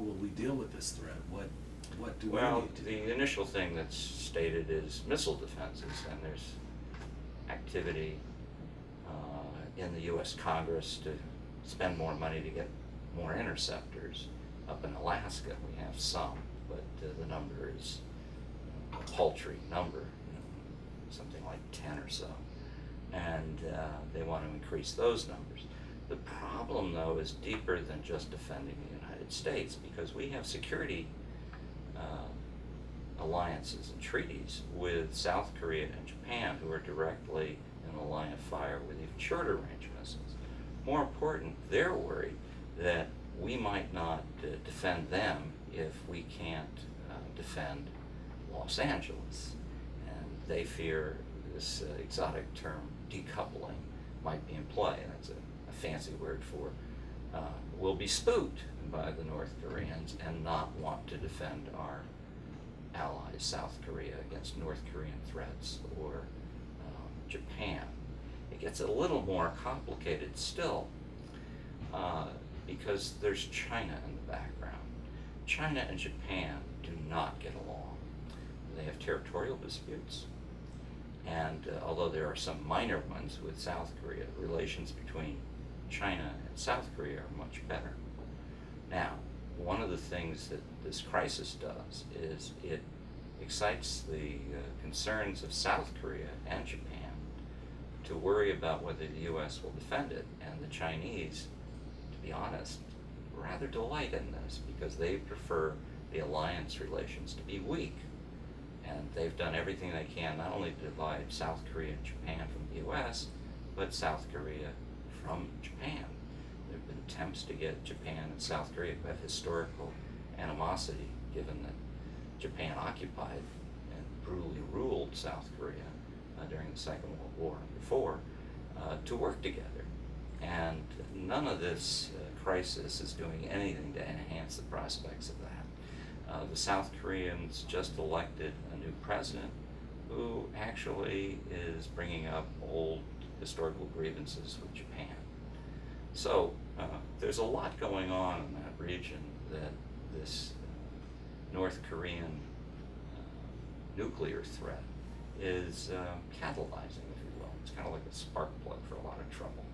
will we deal with this threat? What do we Well, need to do? the initial thing that's stated is missile defenses, and there's activity in the U.S. Congress to spend more money to get more interceptors. Up in Alaska, we have some, but the number is a paltry number, something like 10 or so, and they want to increase those numbers. The problem, though, is deeper than just defending the United States, because we have security alliances and treaties with South Korea and Japan, who are directly in a line of fire with even shorter range missiles. More important, they're worried that we might not defend them if we can't defend Los Angeles. And they fear this exotic term, decoupling, might be in play. That's a fancy word for we'll be spooked by the North Koreans and not want to defend our allies, South Korea, against North Korean threats, or Japan. It gets a little more complicated still because there's China in the background. China and Japan do not get along. They have territorial disputes, and although there are some minor ones with South Korea, relations between China and South Korea are much better. Now, one of the things that this crisis does is it excites the concerns of South Korea and Japan to worry about whether the U.S. will defend it, and the Chinese, to be honest, rather delight in this because they prefer the alliance relations to be weak. And they've done everything they can not only to divide South Korea and Japan from the U.S., but South Korea from Japan. There have been attempts to get Japan and South Korea, who have historical animosity, given that Japan occupied and brutally ruled South Korea during the Second World War and before, to work together. And none of this crisis is doing anything to enhance the prospects of that. The South Koreans just elected a new president who actually is bringing up old historical grievances with Japan. So there's a lot going on in that region that this North Korean nuclear threat is catalyzing, if you will. It's kind of like a spark plug for a lot of trouble.